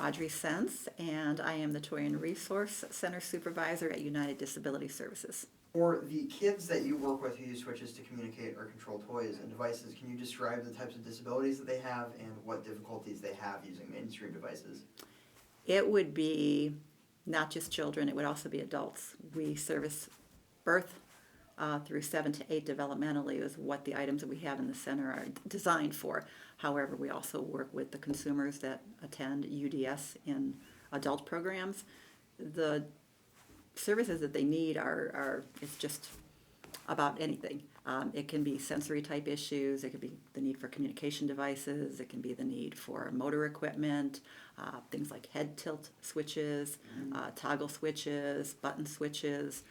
Audrey Sentz, and I am the Toy and Resource Center Supervisor at United Disability Services. For the kids that you work with who use switches to communicate or control toys and devices, can you describe the types of disabilities that they have and what difficulties they have using mainstream devices? It would be not just children, it would also be adults. We service birth through 7 to 8 developmentally is what the items that we have in the center are designed for. However, we also work with the consumers that attend UDS in adult programs. The services that they need it's just about anything. It can be sensory type issues, it could be the need for communication devices, it can be the need for motor equipment, things like head tilt switches, toggle switches, button switches,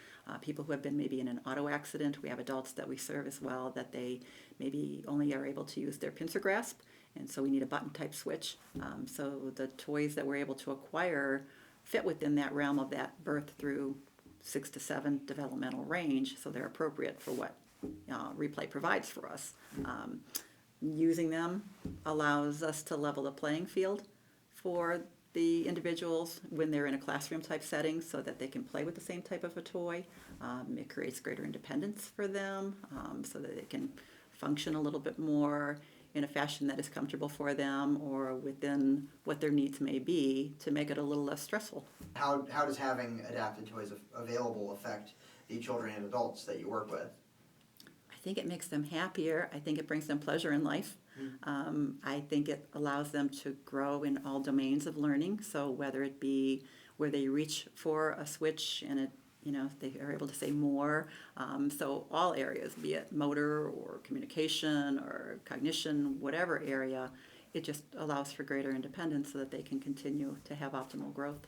people who have been maybe in an auto accident. We have adults that we serve as well that they maybe only are able to use their pincer grasp, and so we need a button type switch. So the toys that we're able to acquire fit within that realm of that birth through 6 to 7 developmental range, so they're appropriate for what Replay provides for us. Using them allows us to level the playing field for the individuals when they're in a classroom type setting so that they can play with the same type of a toy. It creates greater independence for them so that they can function a little bit more in a fashion that is comfortable for them or within what their needs may be to make it a little less stressful. How does having adapted toys available affect the children and adults that you work with? I think it makes them happier. I think it brings them pleasure in life. I think it allows them to grow in all domains of learning. So whether it be where they reach for a switch and they are able to say more. So all areas, be it motor or communication or cognition, whatever area, it just allows for greater independence so that they can continue to have optimal growth.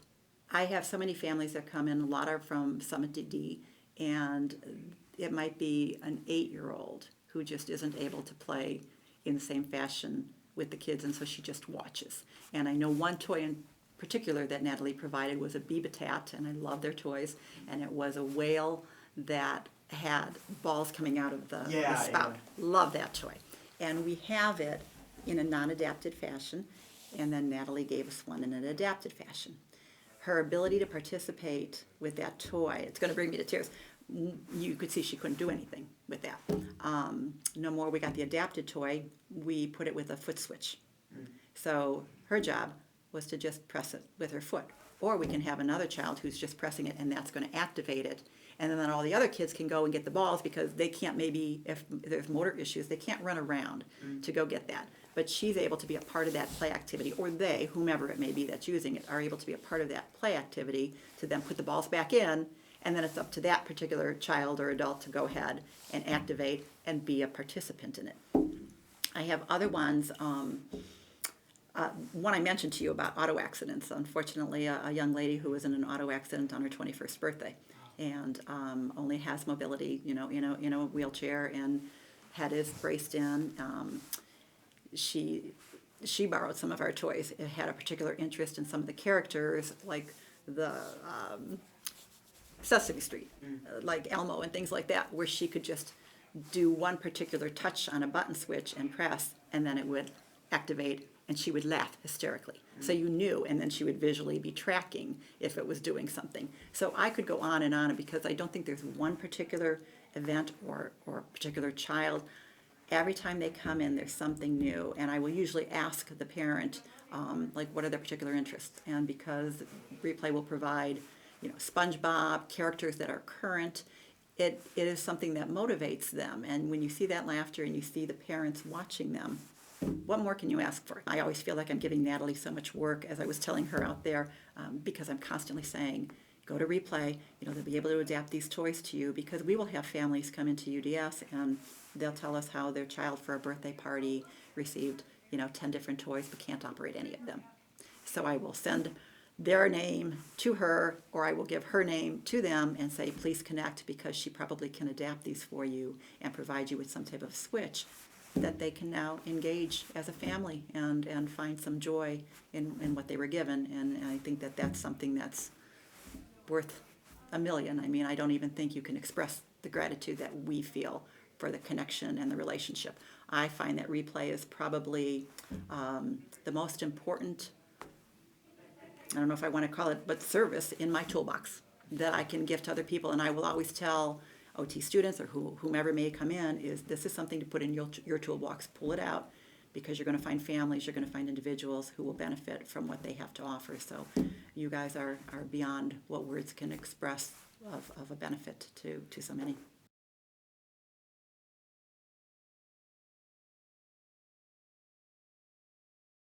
I have so many families that come in, a lot are from Summit DD, and it might be an 8-year-old who just isn't able to play in the same fashion with the kids, and so she just watches. And I know one toy in particular that Natalie provided was a Beavitat, and I love their toys, and it was a whale that had balls coming out of the spout. Yeah. Love that toy. And we have it in a non-adapted fashion, and then Natalie gave us one in an adapted fashion. Her ability to participate with that toy, it's going to bring me to tears. You could see she couldn't do anything with that. No more, we got the adapted toy, we put it with a foot switch. So her job was to just press it with her foot. Or we can have another child who's just pressing it and that's going to activate it. And then all the other kids can go and get the balls because they can't maybe, if there's motor issues, they can't run around to go get that. But she's able to be a part of that play activity, or they, whomever it may be that's using it, are able to be a part of that play activity to then put the balls back in, and then it's up to that particular child or adult to go ahead and activate and be a participant in it. I have other ones. One I mentioned to you about auto accidents. Unfortunately, a young lady who was in an auto accident on her 21st birthday and only has mobility, in a wheelchair, and head is braced in. She borrowed some of our toys. It had a particular interest in some of the characters, like the Sesame Street, like Elmo and things like that, where she could just do one particular touch on a button switch and press, and then it would activate, and she would laugh hysterically. So you knew, and then she would visually be tracking if it was doing something. So I could go on, and because I don't think there's one particular event or particular child. Every time they come in, there's something new, and I will usually ask the parent, what are their particular interests? And because Replay will provide, SpongeBob, characters that are current, it is something that motivates them. And when you see that laughter and you see the parents watching them, what more can you ask for? I always feel like I'm giving Natalie so much work, as I was telling her out there, because I'm constantly saying, go to Replay, they'll be able to adapt these toys to you, because we will have families come into UDS and they'll tell us how their child for a birthday party received, 10 different toys but can't operate any of them. So I will send their name to her, or I will give her name to them and say, please connect, because she probably can adapt these for you and provide you with some type of switch that they can now engage as a family and find some joy in what they were given. And I think that that's something that's worth a million. I mean, I don't even think you can express the gratitude that we feel for the connection and the relationship. I find that Replay is probably the most important I don't know if I want to call it, but service in my toolbox that I can give to other people. And I will always tell OT students or whomever may come in is this is something to put in your toolbox. Pull it out because you're going to find families, you're going to find individuals who will benefit from what they have to offer. So you guys are beyond what words can express of a benefit to so many.